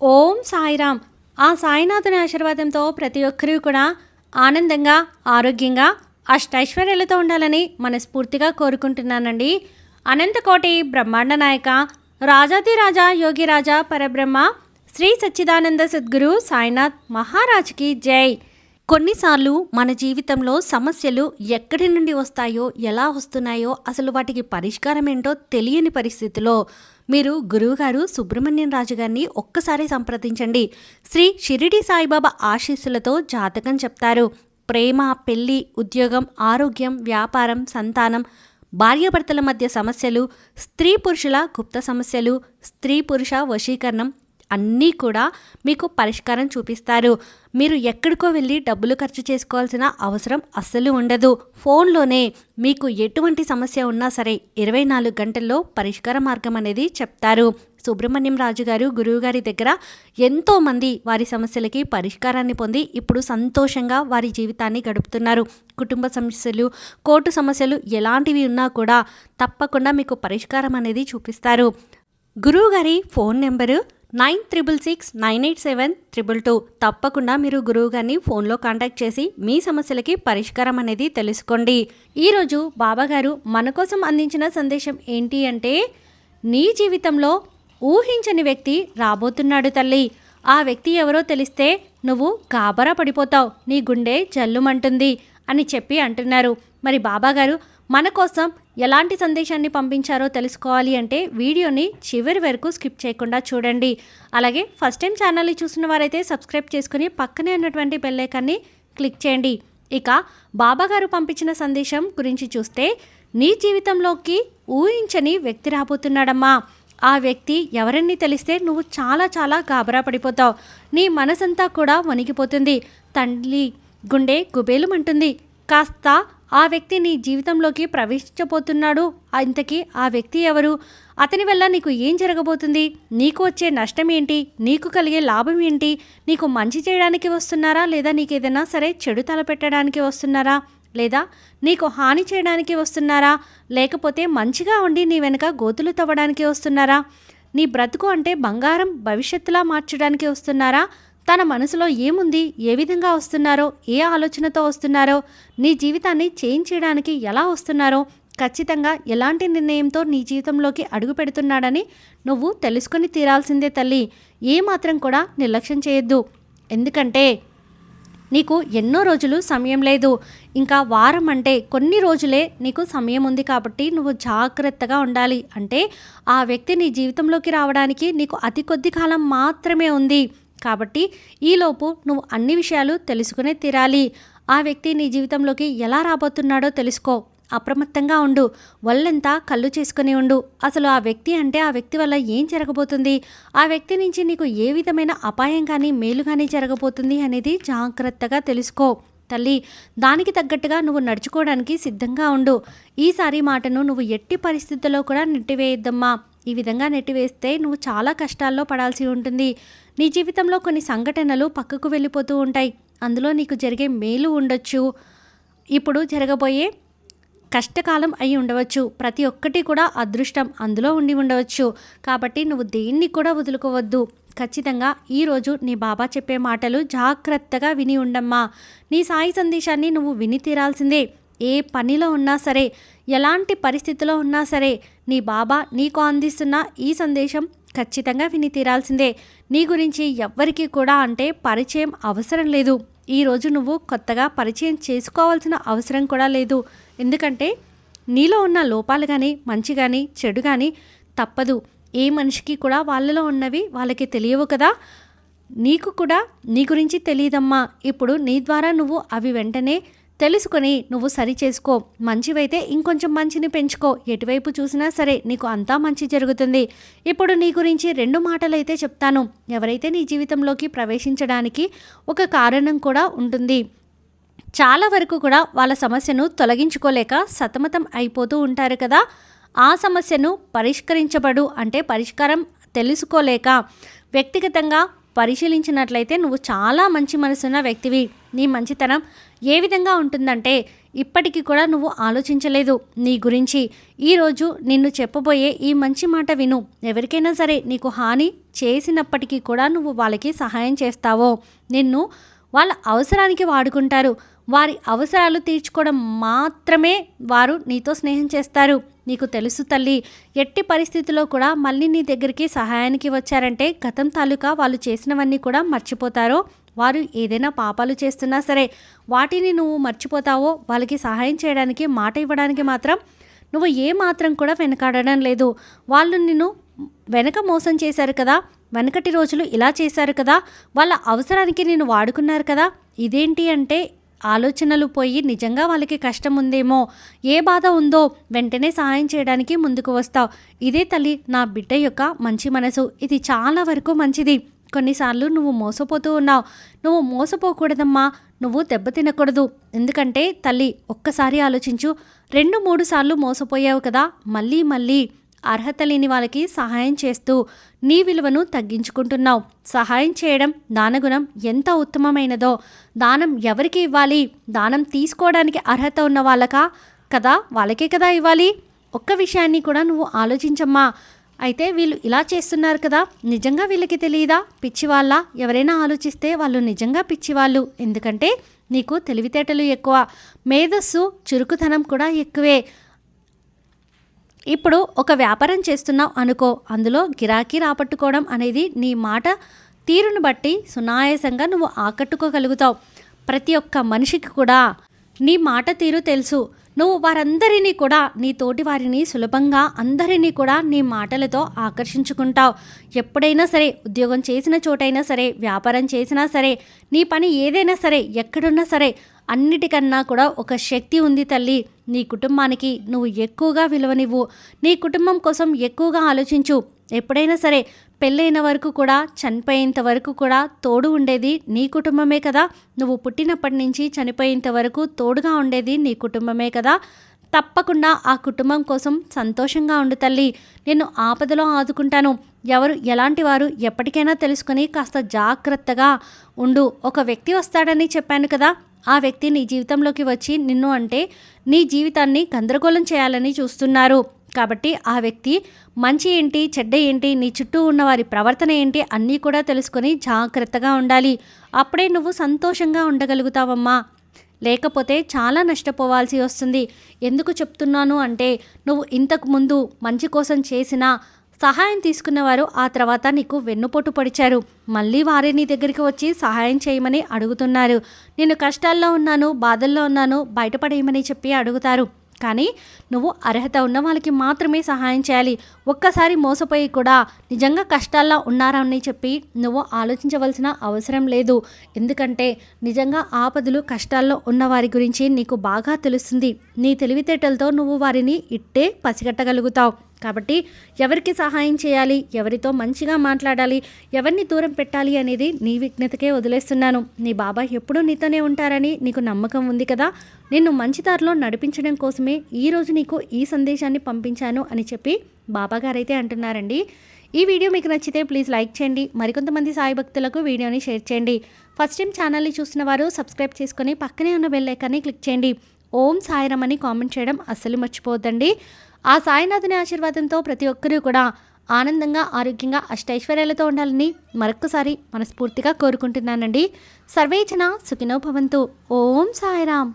ఓం సాయిరామ్. ఆ సాయినాథుని ఆశీర్వాదంతో ప్రతి ఒక్కరూ కూడా ఆనందంగా, ఆరోగ్యంగా, అష్టైశ్వర్యాలతో ఉండాలని మనస్ఫూర్తిగా కోరుకుంటున్నానండి. అనంతకోటి బ్రహ్మాండ నాయక, రాజాదిరాజా యోగిరాజా పరబ్రహ్మ శ్రీ సచ్చిదానంద సద్గురు సాయినాథ్ మహారాజ్కి జై. కొన్నిసార్లు మన జీవితంలో సమస్యలు ఎక్కడి నుండి వస్తాయో, ఎలా వస్తున్నాయో, అసలు వాటికి పరిష్కారం ఏంటో తెలియని పరిస్థితిలో మీరు గురువుగారు సుబ్రహ్మణ్యం రాజు గారిని ఒక్కసారి సంప్రదించండి. శ్రీ షిరిడి సాయిబాబా ఆశీస్సులతో జాతకం చెప్తారు. ప్రేమ, పెళ్లి, ఉద్యోగం, ఆరోగ్యం, వ్యాపారం, సంతానం, భార్యాభర్తల మధ్య సమస్యలు, స్త్రీ పురుషుల గుప్త సమస్యలు, స్త్రీ పురుష వశీకరణం అన్నీ కూడా మీకు పరిష్కారం చూపిస్తారు. మీరు ఎక్కడికో వెళ్ళి డబ్బులు ఖర్చు చేసుకోవాల్సిన అవసరం అస్సలు ఉండదు. ఫోన్లోనే మీకు ఎటువంటి సమస్య ఉన్నా సరే 24 గంటల్లో పరిష్కార మార్గం అనేది చెప్తారు. సుబ్రహ్మణ్యం రాజు గారు గురువుగారి దగ్గర ఎంతోమంది వారి సమస్యలకి పరిష్కారాన్ని పొంది ఇప్పుడు సంతోషంగా వారి జీవితాన్ని గడుపుతున్నారు. కుటుంబ సమస్యలు, కోర్టు సమస్యలు ఎలాంటివి ఉన్నా కూడా తప్పకుండా మీకు పరిష్కారం అనేది చూపిస్తారు. గురువుగారి ఫోన్ నెంబరు 96698722. తప్పకుండా మీరు గురువుగారిని ఫోన్లో కాంటాక్ట్ చేసి మీ సమస్యలకి పరిష్కారం అనేది తెలుసుకోండి. ఈరోజు బాబాగారు మన కోసం అందించిన సందేశం ఏంటి అంటే, నీ జీవితంలో ఊహించని వ్యక్తి రాబోతున్నాడు తల్లి. ఆ వ్యక్తి ఎవరో తెలిస్తే నువ్వు గాబరా పడిపోతావు, నీ గుండె జల్లుమంటుంది అని చెప్పి అంటున్నారు. మరి బాబాగారు మన కోసం ఎలాంటి సందేశాన్ని పంపించారో తెలుసుకోవాలి అంటే వీడియోని చివరి వరకు స్కిప్ చేయకుండా చూడండి. అలాగే ఫస్ట్ టైం ఛానల్ని చూసిన వారైతే సబ్స్క్రైబ్ చేసుకుని పక్కనే ఉన్నటువంటి బెల్ ఐకాన్ని క్లిక్ చేయండి. ఇక బాబాగారు పంపించిన సందేశం గురించి చూస్తే, నీ జీవితంలోకి ఊహించని వ్యక్తి రాబోతున్నాడమ్మా. ఆ వ్యక్తి ఎవరని తెలిస్తే నువ్వు చాలా చాలా గాబరా పడిపోతావు. నీ మనసంతా కూడా వణికిపోతుంది. తల్లి గుండె గుబేలుమంటుంది. కాస్త ఆ వ్యక్తి నీ జీవితంలోకి ప్రవేశించబోతున్నాడు. ఇంతకీ ఆ వ్యక్తి ఎవరు? అతని వల్ల నీకు ఏం జరగబోతుంది? నీకు వచ్చే నష్టం ఏంటి? నీకు కలిగే లాభం ఏంటి? నీకు మంచి చేయడానికి వస్తున్నారా, లేదా నీకు ఏదైనా సరే చెడు తలపెట్టడానికి వస్తున్నారా, లేదా నీకు హాని చేయడానికి వస్తున్నారా, లేకపోతే మంచిగా ఉండి నీ వెనుక గోతులు తవ్వడానికి వస్తున్నారా, నీ బ్రతుకు అంటే బంగారం భవిష్యత్తులా మార్చడానికి వస్తున్నారా, తన మనసులో ఏముంది, ఏ విధంగా వస్తున్నారో, ఏ ఆలోచనతో వస్తున్నారో, నీ జీవితాన్ని చేంజ్ చేయడానికి ఎలా వస్తున్నారో, ఖచ్చితంగా ఎలాంటి నిర్ణయంతో నీ జీవితంలోకి అడుగు పెడుతున్నాడని నువ్వు తెలుసుకొని తీరాల్సిందే తల్లి. ఏమాత్రం కూడా నిర్లక్ష్యం చేయొద్దు. ఎందుకంటే నీకు ఎన్నో రోజులు సమయం లేదు. ఇంకా వారం అంటే కొన్ని రోజులే నీకు సమయం ఉంది. కాబట్టి నువ్వు జాగ్రత్తగా ఉండాలి. అంటే ఆ వ్యక్తి నీ జీవితంలోకి రావడానికి నీకు అతి కొద్ది కాలం మాత్రమే ఉంది. కాబట్టి ఈలోపు నువ్వు అన్ని విషయాలు తెలుసుకునే తీరాలి. ఆ వ్యక్తి నీ జీవితంలోకి ఎలా రాబోతున్నాడో తెలుసుకో. అప్రమత్తంగా ఉండు. ఒళ్ళంతా కళ్ళు చేసుకుని ఉండు. అసలు ఆ వ్యక్తి అంటే ఆ వ్యక్తి వల్ల ఏం జరగబోతుంది, ఆ వ్యక్తి నుంచి నీకు ఏ విధమైన అపాయం కానీ మేలు కానీ జరగబోతుంది అనేది జాగ్రత్తగా తెలుసుకో తల్లి. దానికి తగ్గట్టుగా నువ్వు నడుచుకోవడానికి సిద్ధంగా ఉండు. ఈసారి మాటను నువ్వు ఎట్టి పరిస్థితుల్లో కూడా నెట్టివేయద్దమ్మా. ఈ విధంగా నెట్టివేస్తే నువ్వు చాలా కష్టాల్లో పడాల్సి ఉంటుంది. నీ జీవితంలో కొన్ని సంఘటనలు పక్కకు వెళ్ళిపోతూ ఉంటాయి. అందులో నీకు జరిగే మేలు ఉండొచ్చు, ఇప్పుడు జరగబోయే కష్టకాలం అయి ఉండవచ్చు. ప్రతి ఒక్కటి కూడా అదృష్టం అందులో ఉండి ఉండవచ్చు. కాబట్టి నువ్వు దేన్ని కూడా వదులుకోవద్దు. ఖచ్చితంగా ఈరోజు నీ బాబా చెప్పే మాటలు జాగ్రత్తగా విని ఉండమ్మా. నీ సాయి సందేశాన్ని నువ్వు విని తీరాల్సిందే. ఏ పనిలో ఉన్నా సరే, ఎలాంటి పరిస్థితిలో ఉన్నా సరే, నీ బాబా నీకు అందిస్తున్న ఈ సందేశం ఖచ్చితంగా విని తీరాల్సిందే. నీ గురించి ఎవ్వరికీ కూడా అంటే పరిచయం అవసరం లేదు. ఈరోజు నువ్వు కొత్తగా పరిచయం చేసుకోవాల్సిన అవసరం కూడా లేదు. ఎందుకంటే నీలో ఉన్న లోపాలు కానీ, మంచి కానీ, చెడు కానీ తప్పదు. ఏ మనిషికి కూడా వాళ్ళలో ఉన్నవి వాళ్ళకి తెలియవు కదా. నీకు కూడా నీ గురించి తెలియదమ్మా. ఇప్పుడు నీ ద్వారా నువ్వు అవి వెంటనే తెలుసుకొని నువ్వు సరి చేసుకో. మంచివైతే ఇంకొంచెం మంచిని పెంచుకో. ఎటువైపు చూసినా సరే నీకు అంతా మంచి జరుగుతుంది. ఇప్పుడు నీ గురించి 2 మాటలైతే చెప్తాను. ఎవరైతే నీ జీవితంలోకి ప్రవేశించడానికి ఒక కారణం కూడా ఉంటుంది. చాలా వరకు కూడా వాళ్ళ సమస్యను తొలగించుకోలేక సతమతం అయిపోతూ ఉంటారు కదా. ఆ సమస్యను పరిష్కారం తెలుసుకోలేక వ్యక్తిగతంగా పరిశీలించినట్లయితే నువ్వు చాలా మంచి మనసున్న వ్యక్తివి. నీ మంచితనం ఏ విధంగా ఉంటుందంటే, ఇప్పటికీ కూడా నువ్వు ఆలోచించలేదు నీ గురించి. ఈరోజు నిన్ను చెప్పబోయే ఈ మంచి మాట విను. ఎవరికైనా సరే నీకు హాని చేసినప్పటికీ కూడా నువ్వు వాళ్ళకి సహాయం చేస్తావో, నిన్ను వాళ్ళ అవసరానికి వాడుకుంటారు. వారి అవసరాలు తీర్చుకోవడం మాత్రమే వారు నీతో స్నేహం చేస్తారు. నీకు తెలుసు తల్లి, ఎట్టి పరిస్థితుల్లో కూడా మళ్ళీ నీ దగ్గరికి సహాయానికి వచ్చారంటే గతం తాలూకా వాళ్ళు చేసినవన్నీ కూడా మర్చిపోతారో, వారు ఏదైనా పాపాలు చేస్తున్నా సరే వాటిని నువ్వు మర్చిపోతావో, వాళ్ళకి సహాయం చేయడానికి మాట ఇవ్వడానికి మాత్రం నువ్వు ఏ మాత్రం కూడా వెనకాడడం లేదు. వాళ్ళు నిన్ను వెనక మోసం చేశారు కదా, వెనకటి రోజులు ఇలా చేశారు కదా, వాళ్ళ అవసరానికి నేను వాడుకున్నారు కదా, ఇదేంటి అంటే ఆలోచనలు పోయి నిజంగా వాళ్ళకి కష్టం ఉందేమో, ఏ బాధ ఉందో వెంటనే సహాయం చేయడానికి ముందుకు వస్తావు. ఇదే తల్లి నా బిడ్డ యొక్క మంచి మనసు. ఇది చాలా వరకు మంచిది. కొన్నిసార్లు నువ్వు మోసపోతూ ఉన్నావు. నువ్వు మోసపోకూడదమ్మా, నువ్వు దెబ్బతినకూడదు. ఎందుకంటే తల్లి ఒక్కసారి ఆలోచించు, 2-3 సార్లు మోసపోయావు కదా, మళ్ళీ మళ్ళీ అర్హత లేని వాళ్ళకి సహాయం చేస్తూ నీ విలువను తగ్గించుకుంటున్నావు. సహాయం చేయడం దానగుణం ఎంత ఉత్తమమైనదో. దానం ఎవరికి ఇవ్వాలి? దానం తీసుకోవడానికి అర్హత ఉన్న వాళ్ళకా కదా, వాళ్ళకే కదా ఇవ్వాలి. ఒక్క విషయాన్ని కూడా నువ్వు ఆలోచించమ్మా. అయితే వీళ్ళు ఇలా చేస్తున్నారు కదా, నిజంగా వీళ్ళకి తెలియదా పిచ్చివాళ్ళ? ఎవరైనా ఆలోచిస్తే వాళ్ళు నిజంగా పిచ్చివాళ్ళు. ఎందుకంటే నీకు తెలివితేటలు ఎక్కువ, మేధస్సు చురుకుతనం కూడా ఎక్కువే. ఇప్పుడు ఒక వ్యాపారం చేస్తున్నావు అనుకో, అందులో గిరాకీ రాపట్టుకోవడం అనేది నీ మాట తీరును బట్టి సునాయాసంగా నువ్వు ఆకట్టుకోగలుగుతావు. ప్రతి ఒక్క మనిషికి కూడా నీ మాట తీరు తెలుసు. నువ్వు వారందరినీ కూడా, నీ తోటి వారిని సులభంగా అందరినీ కూడా నీ మాటలతో ఆకర్షించుకుంటావు. ఎప్పుడైనా సరే, ఉద్యోగం చేసిన చోటైనా సరే, వ్యాపారం చేసినా సరే, నీ పని ఏదైనా సరే, ఎక్కడున్నా సరే, అన్నిటికన్నా కూడా ఒక శక్తి ఉంది తల్లి. నీ కుటుంబానికి నువ్వు ఎక్కువగా విలువనివ్వు. నీ కుటుంబం కోసం ఎక్కువగా ఆలోచించు. ఎప్పుడైనా సరే పెళ్ళైన వరకు కూడా, చనిపోయేంత వరకు కూడా తోడు ఉండేది నీ కుటుంబమే కదా. నువ్వు పుట్టినప్పటి నుంచి చనిపోయేంత వరకు తోడుగా ఉండేది నీ కుటుంబమే కదా. తప్పకుండా ఆ కుటుంబం కోసం సంతోషంగా ఉండు తల్లి. నేను ఆపదలో ఆదుకుంటాను. ఎవరు ఎలాంటి వారు ఎప్పటికైనా తెలుసుకొని కాస్త జాగ్రత్తగా ఉండు. ఒక వ్యక్తి వస్తాడని చెప్పాను కదా, ఆ వ్యక్తి నీ జీవితంలోకి వచ్చి నిన్ను అంటే నీ జీవితాన్ని గందరగోళం చేయాలని చూస్తున్నారు. కాబట్టి ఆ వ్యక్తి మంచి ఏంటి, చెడ్డ ఏంటి, నీ చుట్టూ ఉన్న వారి ప్రవర్తన ఏంటి అన్నీ కూడా తెలుసుకొని జాగ్రత్తగా ఉండాలి. అప్పుడే నువ్వు సంతోషంగా ఉండగలుగుతావమ్మా. లేకపోతే చాలా నష్టపోవాల్సి వస్తుంది. ఎందుకు చెప్తున్నాను అంటే, నువ్వు ఇంతకు ముందు మంచి కోసం చేసిన సహాయం తీసుకున్నవారు ఆ తర్వాత నీకు వెన్నుపోటు పొడిచారు. మళ్ళీ వారే నీ దగ్గరికి వచ్చి సహాయం చేయమని అడుగుతున్నారు. నేను కష్టాల్లో ఉన్నాను, బాధల్లో ఉన్నాను, బయటపడేయమని చెప్పి అడుగుతారు. కానీ నువ్వు అర్హత ఉన్న వాళ్ళకి మాత్రమే సహాయం చేయాలి. ఒక్కసారి మోసపోయి కూడా నిజంగా కష్టాల్లో ఉన్నారని చెప్పి నువ్వు ఆలోచించవలసిన అవసరం లేదు. ఎందుకంటే నిజంగా ఆపదలు, కష్టాల్లో ఉన్న వారి గురించి నీకు బాగా తెలుస్తుంది. నీ తెలివితేటలతో నువ్వు వారిని ఇట్టే పసిగట్టగలుగుతావు. కాబట్టి ఎవరికి సహాయం చేయాలి, ఎవరితో మంచిగా మాట్లాడాలి, ఎవరిని దూరం పెట్టాలి అనేది నీ విజ్ఞతకే వదిలేస్తున్నాను. నీ బాబా ఎప్పుడూ నీతోనే ఉంటారని నీకు నమ్మకం ఉంది కదా. నిన్ను మంచి దారిలో నడిపించడం కోసమే ఈరోజు నీకు ఈ సందేశాన్ని పంపించాను అని చెప్పి బాబాగారైతే అంటున్నారండి. ఈ వీడియో మీకు నచ్చితే ప్లీజ్ లైక్ చేయండి. మరికొంతమంది సాయి భక్తులకు వీడియోని షేర్ చేయండి. ఫస్ట్ టైం ఛానల్ని చూసిన వారు సబ్స్క్రైబ్ చేసుకొని పక్కనే ఉన్న బెల్ ఐకాన్ని క్లిక్ చేయండి. ఓం సాయిరామ్ అని కామెంట్ చేయడం అస్సలు మర్చిపోవద్దండి. ఆ సాయినాథుని ఆశీర్వాదంతో ప్రతి ఒక్కరూ కూడా ఆనందంగా, ఆరోగ్యంగా, అష్టైశ్వర్యాలతో ఉండాలని మరొక్కసారి మనస్ఫూర్తిగా కోరుకుంటున్నానండి. సర్వేజన సుఖినో భవంతు. ఓం సాయిరామ్.